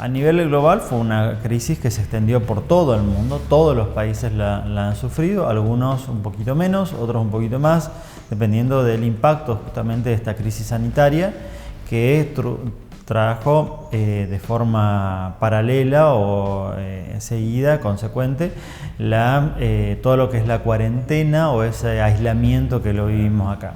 A nivel global fue una crisis que se extendió por todo el mundo, todos los países la han sufrido, algunos un poquito menos, otros un poquito más, dependiendo del impacto justamente de esta crisis sanitaria que trajo de forma paralela o seguida, consecuente, todo lo que es la cuarentena o ese aislamiento que lo vivimos acá.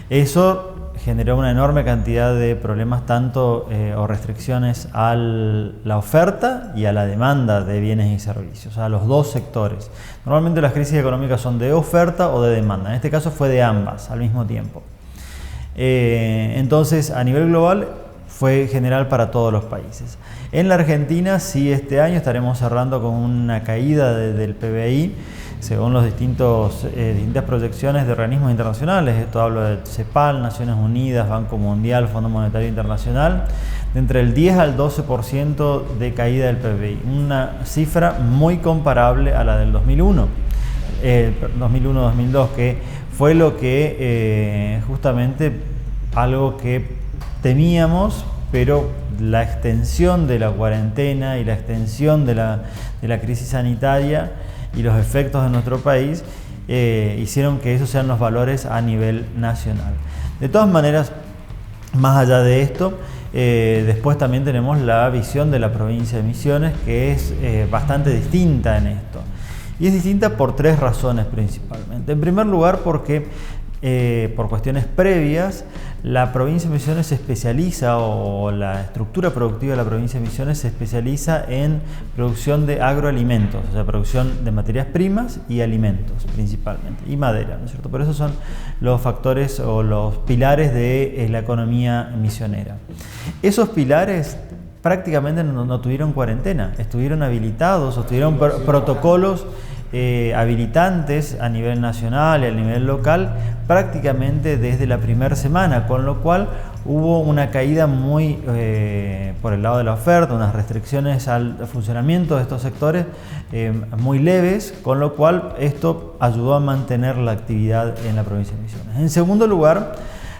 Eso generó una enorme cantidad de problemas tanto o restricciones a la oferta y a la demanda de bienes y servicios, a los dos sectores. Normalmente las crisis económicas son de oferta o de demanda, en este caso fue de ambas al mismo tiempo. Entonces a nivel global fue general para todos los países. En la Argentina sí, este año estaremos cerrando con una caída del PBI según los distintas proyecciones de organismos internacionales. Esto hablo de CEPAL, Naciones Unidas, Banco Mundial, Fondo Monetario Internacional, de entre el 10 al 12% de caída del PBI, una cifra muy comparable a la del 2001, 2001-2002, que fue lo que justamente algo que temíamos, pero la extensión de la cuarentena y la extensión de la crisis sanitaria y los efectos de nuestro país hicieron que esos sean los valores a nivel nacional. De todas maneras, más allá de esto, después también tenemos la visión de la provincia de Misiones, que es bastante distinta en esto. Y es distinta por tres razones principalmente. En primer lugar, porque por cuestiones previas, la provincia de Misiones se especializa, o la estructura productiva de la provincia de Misiones se especializa en producción de agroalimentos, o sea, producción de materias primas y alimentos principalmente, y madera, ¿no es cierto? Por eso son los factores o los pilares de la economía misionera. Esos pilares prácticamente no tuvieron cuarentena, estuvieron habilitados o tuvieron protocolos habilitantes a nivel nacional y a nivel local prácticamente desde la primera semana, con lo cual hubo una caída muy por el lado de la oferta, unas restricciones al funcionamiento de estos sectores muy leves, con lo cual esto ayudó a mantener la actividad en la provincia de Misiones. En segundo lugar,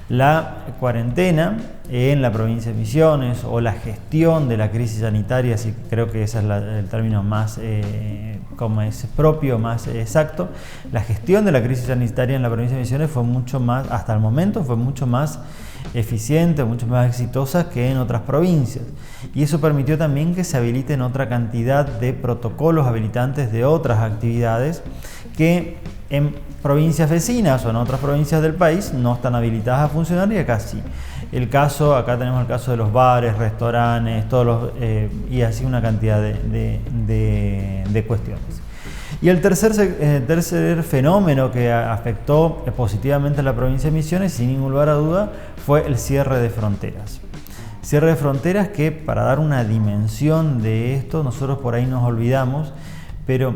la cuarentena en la provincia de Misiones o la gestión de la crisis sanitaria, sí, creo que ese es el término más como es propio, más exacto. La gestión de la crisis sanitaria en la provincia de Misiones fue mucho más, hasta el momento, fue mucho más eficiente, mucho más exitosa que en otras provincias. Y eso permitió también que se habiliten otra cantidad de protocolos habilitantes de otras actividades que en provincias vecinas o en otras provincias del país no están habilitadas a funcionar, y acá sí. Acá tenemos el caso de los bares, restaurantes, y así una cantidad de cuestiones. Y el tercer fenómeno que afectó positivamente a la provincia de Misiones, sin ningún lugar a duda, fue el cierre de fronteras. Cierre de fronteras que, para dar una dimensión de esto, nosotros por ahí nos olvidamos, pero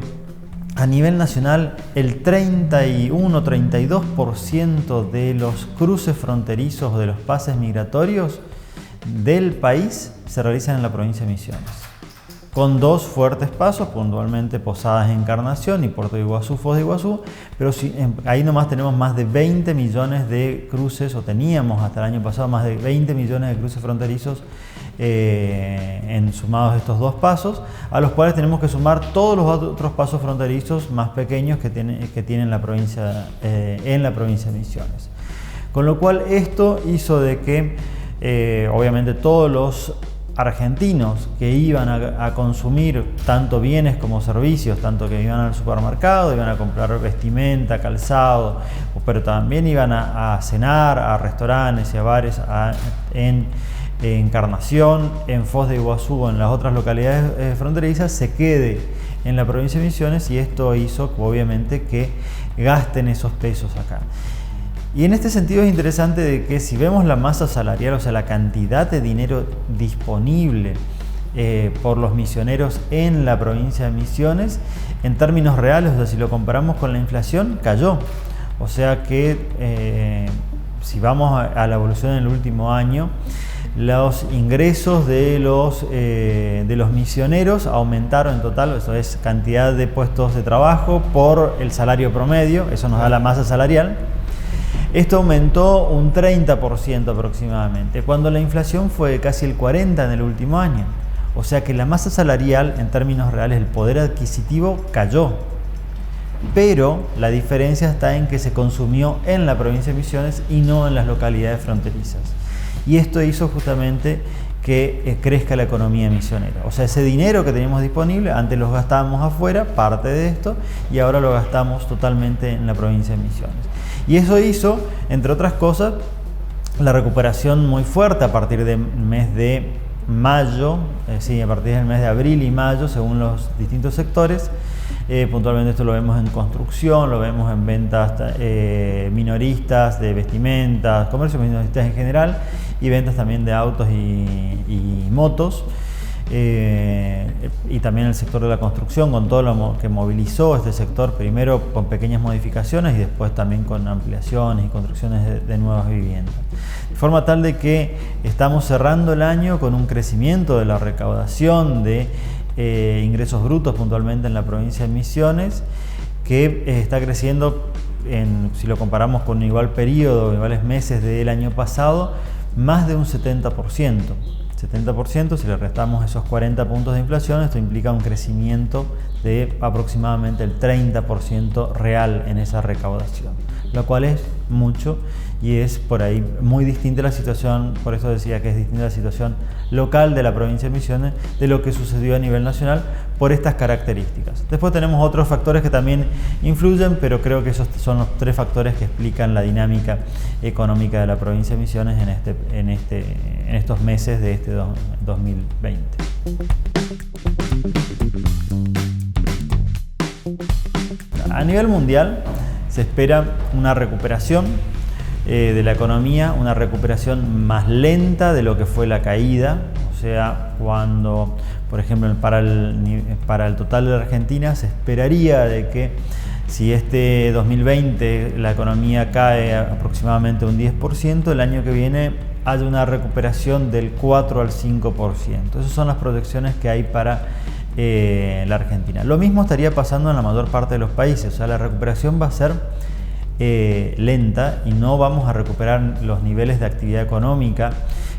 a nivel nacional el 31-32% de los cruces fronterizos de los pases migratorios del país se realizan en la provincia de Misiones, con dos fuertes pasos, puntualmente Posadas Encarnación y Puerto de Iguazú, Foz de Iguazú, pero ahí nomás tenemos más de 20 millones de cruces, o teníamos hasta el año pasado más de 20 millones de cruces fronterizos sumados estos dos pasos, a los cuales tenemos que sumar todos los otros pasos fronterizos más pequeños que tiene la provincia, en la provincia de Misiones. Con lo cual esto hizo de que obviamente todos los argentinos que iban a consumir tanto bienes como servicios, tanto que iban al supermercado, iban a comprar vestimenta, calzado, pero también iban a cenar a restaurantes y a bares en Encarnación, en Foz de Iguazú o en las otras localidades fronterizas, se quede en la provincia de Misiones, y esto hizo obviamente que gasten esos pesos acá. Y en este sentido es interesante de que si vemos la masa salarial, o sea, la cantidad de dinero disponible por los misioneros en la provincia de Misiones, en términos reales, o sea, si lo comparamos con la inflación, cayó. O sea que si vamos a la evolución en el último año, los ingresos de los misioneros aumentaron en total, eso es cantidad de puestos de trabajo por el salario promedio, eso nos da la masa salarial. Esto aumentó un 30% aproximadamente, cuando la inflación fue casi el 40% en el último año. O sea que la masa salarial, en términos reales, el poder adquisitivo cayó. Pero la diferencia está en que se consumió en la provincia de Misiones y no en las localidades fronterizas. Y esto hizo justamente que crezca la economía misionera. O sea, ese dinero que teníamos disponible, antes los gastábamos afuera, parte de esto, y ahora lo gastamos totalmente en la provincia de Misiones. Y eso hizo, entre otras cosas, la recuperación muy fuerte a partir del mes de mayo, a partir del mes de abril y mayo, según los distintos sectores. Puntualmente esto lo vemos en construcción, lo vemos en ventas minoristas de vestimentas, comercios minoristas en general, y ventas también de autos y motos. Y también el sector de la construcción, con todo lo que movilizó este sector, primero con pequeñas modificaciones y después también con ampliaciones y construcciones de nuevas viviendas. De forma tal de que estamos cerrando el año con un crecimiento de la recaudación de ingresos brutos puntualmente en la provincia de Misiones, que está creciendo, si lo comparamos con un igual periodo, iguales meses del año pasado, más de un 70%. 70%, si le restamos esos 40 puntos de inflación, esto implica un crecimiento de aproximadamente el 30% real en esa recaudación, lo cual es mucho y es por ahí muy distinta la situación, por eso decía que es distinta la situación local de la provincia de Misiones de lo que sucedió a nivel nacional por estas características. Después tenemos otros factores que también influyen, pero creo que esos son los tres factores que explican la dinámica económica de la provincia de Misiones en estos meses de este 2020. A nivel mundial se espera una recuperación de la economía, una recuperación más lenta de lo que fue la caída. O sea, cuando, por ejemplo, para el total de la Argentina se esperaría de que si este 2020 la economía cae aproximadamente un 10%, el año que viene haya una recuperación del 4 al 5%. Esas son las proyecciones que hay para la Argentina. Lo mismo estaría pasando en la mayor parte de los países. O sea, la recuperación va a ser lenta y no vamos a recuperar los niveles de actividad económica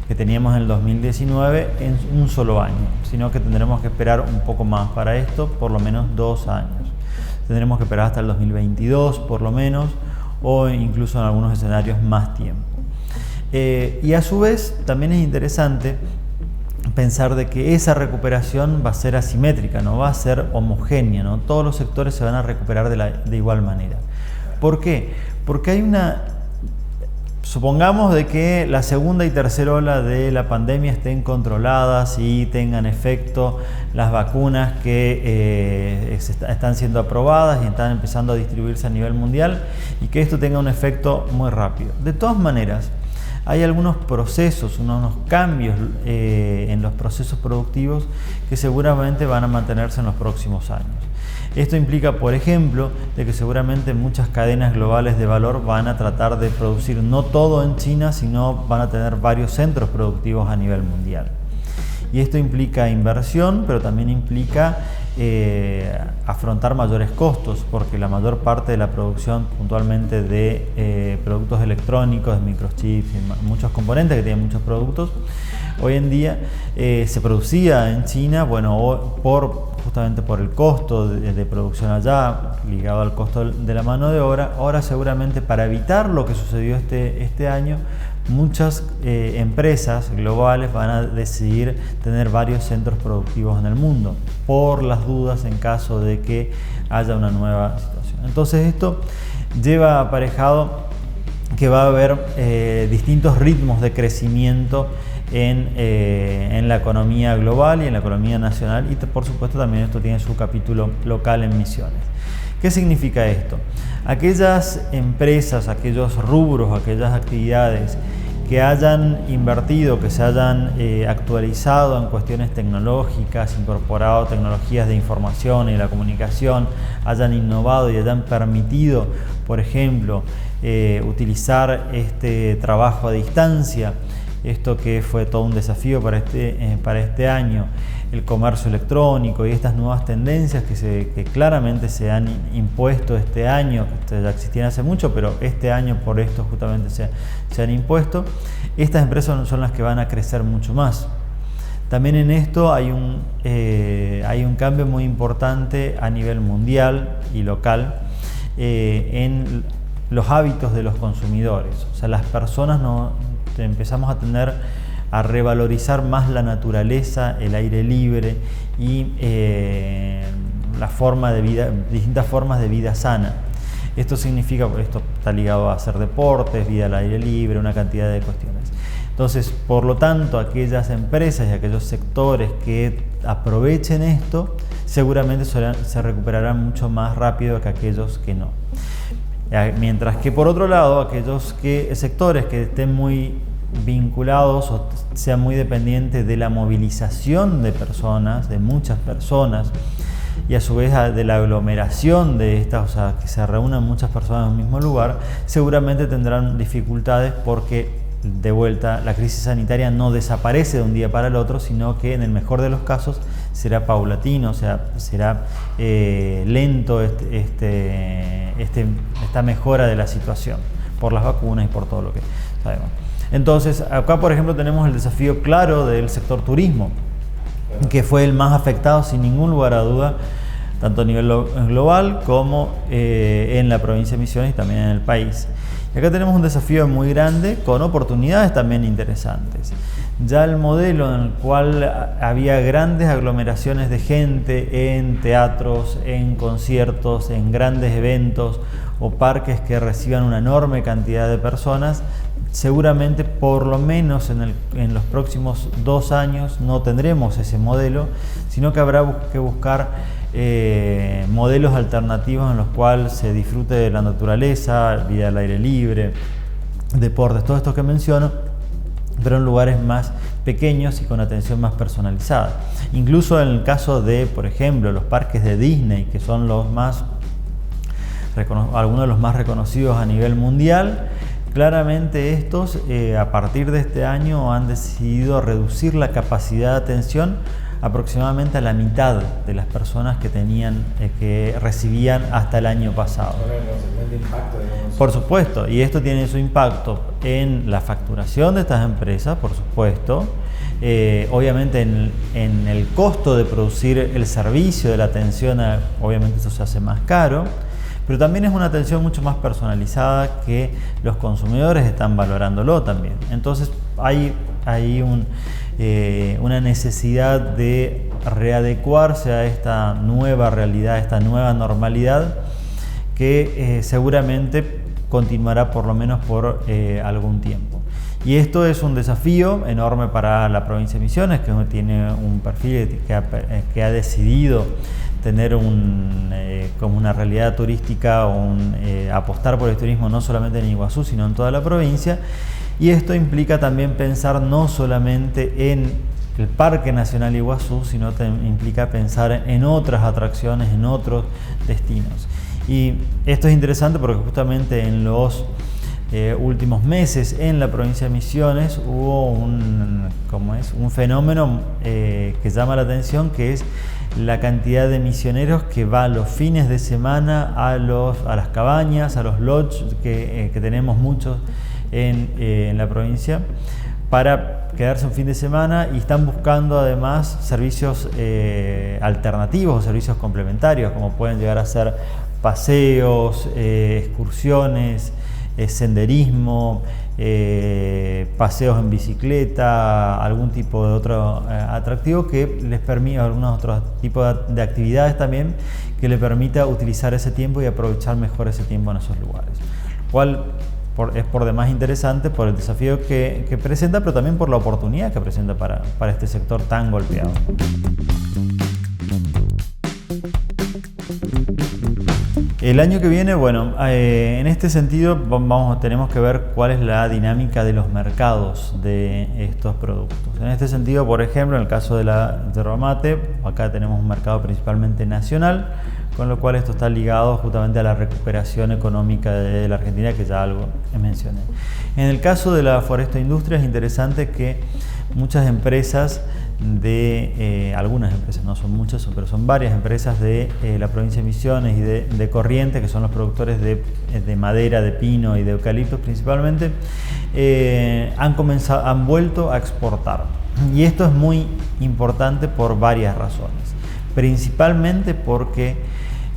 que teníamos en el 2019 en un solo año, sino que tendremos que esperar un poco más para esto, por lo menos 2 años. Tendremos que esperar hasta el 2022 por lo menos, o incluso en algunos escenarios más tiempo. Y a su vez también es interesante pensar de que esa recuperación va a ser asimétrica, no va a ser homogénea, ¿no? Todos los sectores se van a recuperar de igual manera. ¿Por qué? Porque supongamos de que la segunda y tercera ola de la pandemia estén controladas y tengan efecto las vacunas que están siendo aprobadas y están empezando a distribuirse a nivel mundial, y que esto tenga un efecto muy rápido. De todas maneras, hay algunos procesos, unos cambios en los procesos productivos que seguramente van a mantenerse en los próximos años. Esto implica, por ejemplo, de que seguramente muchas cadenas globales de valor van a tratar de producir no todo en China, sino van a tener varios centros productivos a nivel mundial. Y esto implica inversión, pero también implica afrontar mayores costos, porque la mayor parte de la producción puntualmente de productos electrónicos, de microchips, y muchos componentes que tienen muchos productos, hoy en día se producía en China, bueno, justamente por el costo de producción allá, ligado al costo de la mano de obra. Ahora seguramente, para evitar lo que sucedió este año, muchas empresas globales van a decidir tener varios centros productivos en el mundo, por las dudas en caso de que haya una nueva situación. Entonces esto lleva aparejado que va a haber distintos ritmos de crecimiento en la economía global y en la economía nacional, y por supuesto también esto tiene su capítulo local en Misiones. ¿Qué significa esto? Aquellas empresas, aquellos rubros, aquellas actividades que hayan invertido, que se hayan actualizado en cuestiones tecnológicas, incorporado tecnologías de información y la comunicación, hayan innovado y hayan permitido, por ejemplo, utilizar este trabajo a distancia, esto que fue todo un desafío para este año, el comercio electrónico y estas nuevas tendencias que claramente se han impuesto este año, que ya existían hace mucho, pero este año por esto justamente se han impuesto. Estas empresas son las que van a crecer mucho más. También en esto hay un cambio muy importante a nivel mundial y local en los hábitos de los consumidores. O sea, las personas empezamos a revalorizar más la naturaleza, el aire libre y distintas formas de vida sana. Esto está ligado a hacer deportes, vida al aire libre, una cantidad de cuestiones. Entonces, por lo tanto, aquellas empresas y aquellos sectores que aprovechen esto, seguramente se recuperarán mucho más rápido que aquellos que no. Mientras que, por otro lado, aquellos sectores que estén muy vinculados o sean muy dependientes de la movilización de personas, de muchas personas, y a su vez de la aglomeración de estas, o sea, que se reúnan muchas personas en un mismo lugar, seguramente tendrán dificultades porque, de vuelta, la crisis sanitaria no desaparece de un día para el otro, sino que en el mejor de los casos será paulatino, o sea, será lento esta mejora de la situación por las vacunas y por todo lo que sabemos. Entonces, acá por ejemplo tenemos el desafío claro del sector turismo, que fue el más afectado sin ningún lugar a duda, tanto a nivel global como en la provincia de Misiones y también en el país. Y acá tenemos un desafío muy grande con oportunidades también interesantes. Ya el modelo en el cual había grandes aglomeraciones de gente en teatros, en conciertos, en grandes eventos o parques que reciban una enorme cantidad de personas, seguramente por lo menos en los próximos 2 años no tendremos ese modelo, sino que habrá que buscar modelos alternativos en los cuales se disfrute de la naturaleza, vida al aire libre, deportes, todo esto que menciono, pero en lugares más pequeños y con atención más personalizada. Incluso en el caso de, por ejemplo, los parques de Disney, que son algunos de los más reconocidos a nivel mundial, claramente estos, a partir de este año, han decidido reducir la capacidad de atención aproximadamente a la mitad de las personas que recibían hasta el año pasado. Por supuesto, y esto tiene su impacto en la facturación de estas empresas, por supuesto, obviamente en el costo de producir el servicio de la atención, obviamente eso se hace más caro, pero también es una atención mucho más personalizada que los consumidores están valorándolo también. Entonces hay una necesidad de readecuarse a esta nueva realidad, a esta nueva normalidad que seguramente continuará por lo menos por algún tiempo. Y esto es un desafío enorme para la provincia de Misiones, que tiene un perfil que ha decidido tener como una realidad turística apostar por el turismo no solamente en Iguazú, sino en toda la provincia. Y esto implica también pensar no solamente en el Parque Nacional Iguazú, sino implica pensar en otras atracciones, en otros destinos. Y esto es interesante porque justamente en los últimos meses en la provincia de Misiones hubo un fenómeno que llama la atención, que es la cantidad de misioneros que va los fines de semana a las cabañas, a los lodges, que tenemos muchos en la provincia, para quedarse un fin de semana, y están buscando además servicios alternativos o servicios complementarios, como pueden llegar a ser paseos, excursiones, senderismo, paseos en bicicleta, algún tipo de otro atractivo que les permita, algunos otros tipos de actividades también, que les permita utilizar ese tiempo y aprovechar mejor ese tiempo en esos lugares. Cual es por demás interesante por el desafío que presenta, pero también por la oportunidad que presenta para este sector tan golpeado. El año que viene, bueno, en este sentido tenemos que ver cuál es la dinámica de los mercados de estos productos. En este sentido, por ejemplo, en el caso de la yerba mate, acá tenemos un mercado principalmente nacional, con lo cual esto está ligado justamente a la recuperación económica de la Argentina, que ya algo mencioné. En el caso de la forestoindustria es interesante que muchas empresas algunas empresas, no son muchas, pero son varias empresas de la provincia de Misiones y de Corrientes, que son los productores de madera, de pino y de eucaliptos principalmente, han vuelto a exportar. Y esto es muy importante por varias razones. Principalmente porque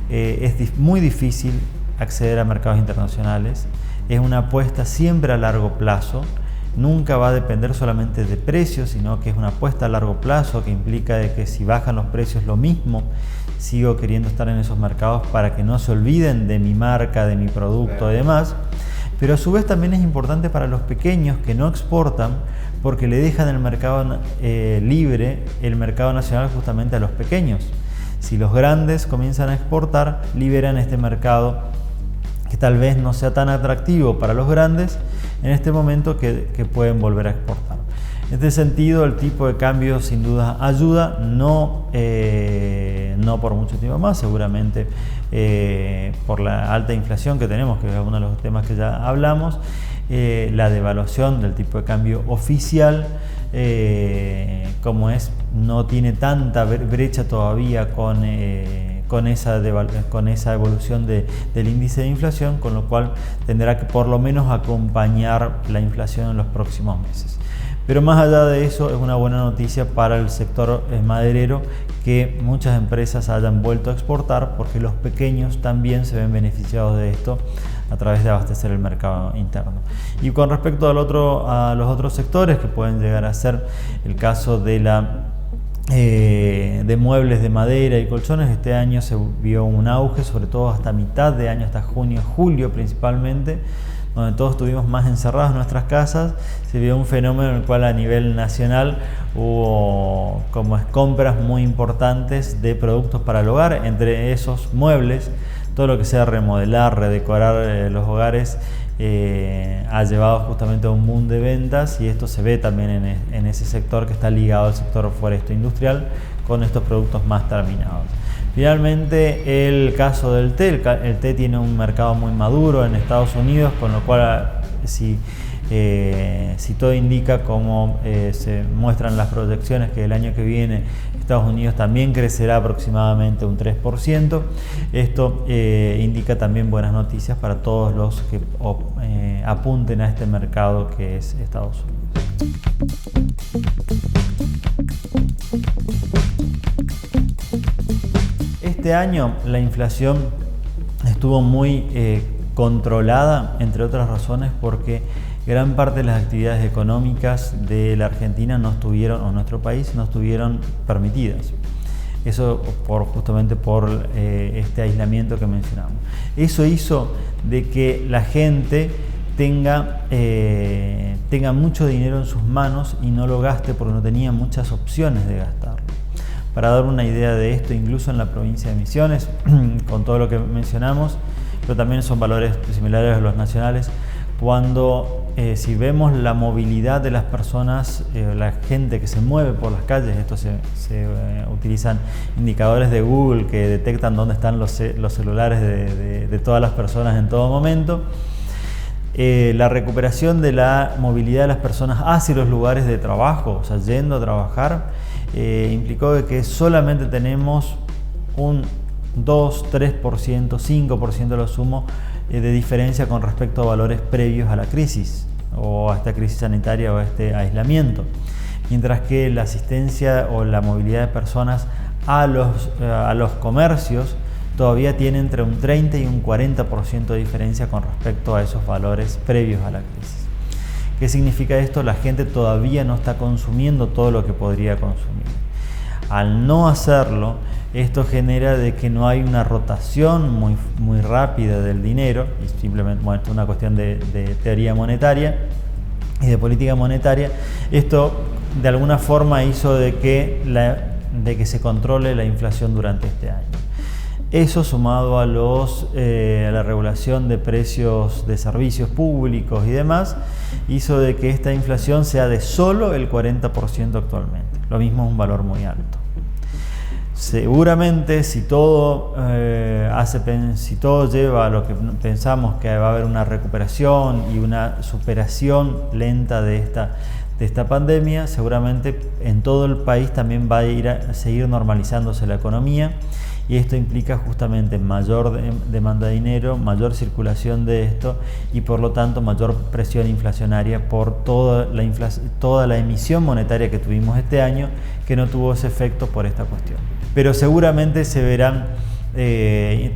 es muy difícil acceder a mercados internacionales. Es una apuesta siempre a largo plazo. Nunca va a depender solamente de precios, sino que es una apuesta a largo plazo que implica de que si bajan los precios lo mismo, sigo queriendo estar en esos mercados para que no se olviden de mi marca, de mi producto y demás. Pero a su vez también es importante para los pequeños que no exportan, porque le dejan el mercado libre, el mercado nacional justamente a los pequeños. Si los grandes comienzan a exportar, liberan este mercado que tal vez no sea tan atractivo para los grandes en este momento que pueden volver a exportar. En este sentido, el tipo de cambio sin duda ayuda, no por mucho tiempo más, seguramente por la alta inflación que tenemos, que es uno de los temas que ya hablamos, la devaluación del tipo de cambio oficial, como no tiene tanta brecha todavía con esa evolución del índice de inflación, con lo cual tendrá que por lo menos acompañar la inflación en los próximos meses. Pero más allá de eso, es una buena noticia para el sector maderero que muchas empresas hayan vuelto a exportar, porque los pequeños también se ven beneficiados de esto a través de abastecer el mercado interno. Y con respecto a los otros sectores que pueden llegar a ser el caso de muebles de madera y colchones, este año se vio un auge, sobre todo hasta mitad de año, hasta junio, julio principalmente, donde todos estuvimos más encerrados en nuestras casas. Se vio un fenómeno en el cual a nivel nacional hubo compras muy importantes de productos para el hogar, entre esos muebles, todo lo que sea remodelar, redecorar los hogares, ha llevado justamente a un boom de ventas, y esto se ve también en ese sector que está ligado al sector foresto-industrial con estos productos más terminados. Finalmente, el caso del té. El té tiene un mercado muy maduro en Estados Unidos, con lo cual si todo indica como se muestran las proyecciones, que el año que viene Estados Unidos también crecerá aproximadamente un 3%. Esto indica también buenas noticias para todos los que apunten a este mercado que es Estados Unidos. Este año la inflación estuvo muy controlada, entre otras razones porque gran parte de las actividades económicas de la Argentina o nuestro país no estuvieron permitidas. Eso justamente por este aislamiento que mencionamos. Eso hizo de que la gente tenga mucho dinero en sus manos y no lo gaste porque no tenía muchas opciones de gastarlo. Para dar una idea de esto, incluso en la provincia de Misiones, con todo lo que mencionamos, pero también son valores similares a los nacionales, si vemos la movilidad de las personas, la gente que se mueve por las calles, esto se utilizan indicadores de Google que detectan dónde están los celulares de todas las personas en todo momento. La recuperación de la movilidad de las personas hacia los lugares de trabajo, o sea, yendo a trabajar, implicó que solamente tenemos un 2, 3%, 5% de lo sumo de diferencia con respecto a valores previos a la crisis o a esta crisis sanitaria o a este aislamiento, mientras que la asistencia o la movilidad de personas a los comercios todavía tiene entre un 30 y un 40% de diferencia con respecto a esos valores previos a la crisis. ¿Qué significa esto? La gente todavía no está consumiendo todo lo que podría consumir. Al no hacerlo, esto genera de que no hay una rotación muy rápida del dinero, y simplemente, esto es una cuestión de teoría monetaria y de política monetaria. Esto de alguna forma hizo de que se controle la inflación durante este año. Eso, sumado a la regulación de precios de servicios públicos y demás, hizo de que esta inflación sea de solo el 40% actualmente. Lo mismo es un valor muy alto. Seguramente si todo lleva a lo que pensamos, que va a haber una recuperación y una superación lenta de esta pandemia, seguramente en todo el país también va a seguir normalizándose la economía, y esto implica justamente mayor demanda de dinero, mayor circulación de esto y por lo tanto mayor presión inflacionaria por toda la emisión monetaria que tuvimos este año, que no tuvo ese efecto por esta cuestión. Pero seguramente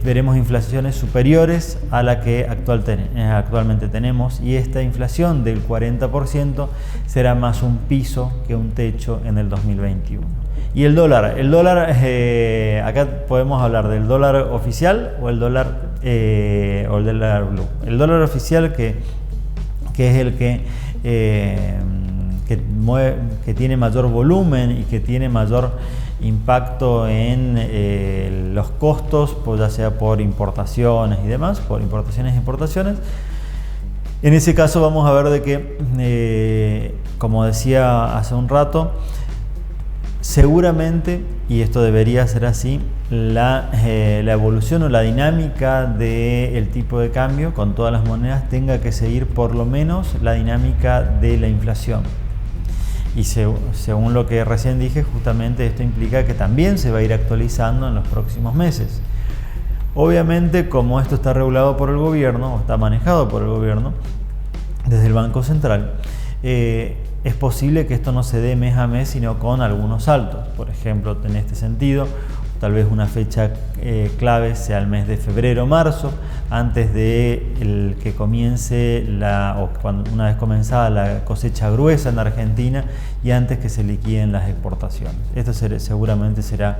veremos inflaciones superiores a la que actualmente tenemos, y esta inflación del 40% será más un piso que un techo en el 2021. Y el dólar, acá podemos hablar del dólar oficial o el dólar blue. El dólar oficial que es el que tiene mayor volumen y que tiene mayor impacto en los costos, pues ya sea por importaciones y demás, por importaciones e importaciones. En ese caso vamos a ver de que, como decía hace un rato, seguramente, y esto debería ser así, la evolución o la dinámica del tipo de cambio con todas las monedas tenga que seguir por lo menos la dinámica de la inflación. Y según lo que recién dije, justamente esto implica que también se va a ir actualizando en los próximos meses. Obviamente, como esto está regulado por el gobierno, o está manejado por el gobierno, desde el Banco Central, es posible que esto no se dé mes a mes, sino con algunos saltos. Por ejemplo, en este sentido, tal vez una fecha clave sea el mes de febrero o marzo, antes de que comience una vez comenzada la cosecha gruesa en Argentina y antes que se liquiden las exportaciones. Esto seguramente será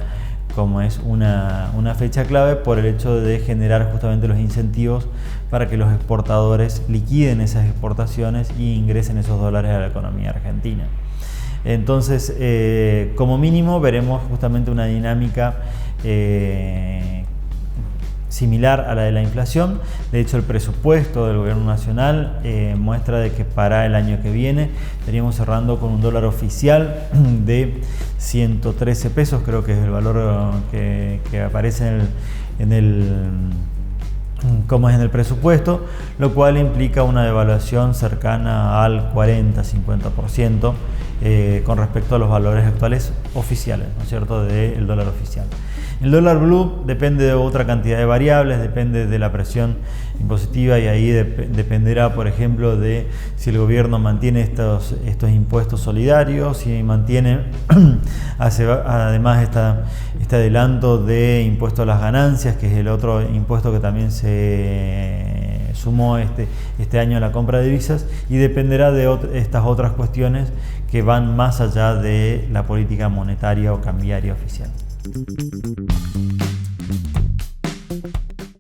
una fecha clave por el hecho de generar justamente los incentivos para que los exportadores liquiden esas exportaciones y ingresen esos dólares a la economía argentina. Entonces, como mínimo veremos justamente una dinámica similar a la de la inflación. De hecho, el presupuesto del gobierno nacional muestra de que para el año que viene estaríamos cerrando con un dólar oficial de 113 pesos, creo que es el valor que aparece como es en el presupuesto, lo cual implica una devaluación cercana al 40-50% con respecto a los valores actuales oficiales, ¿no es cierto?, del dólar oficial. El dólar blue depende de otra cantidad de variables, depende de la presión impositiva, y ahí dependerá, por ejemplo, de si el gobierno mantiene estos impuestos solidarios, si mantiene además este adelanto de impuesto a las ganancias, que es el otro impuesto que también se sumó este año a la compra de divisas, y dependerá de estas otras cuestiones que van más allá de la política monetaria o cambiaria oficial.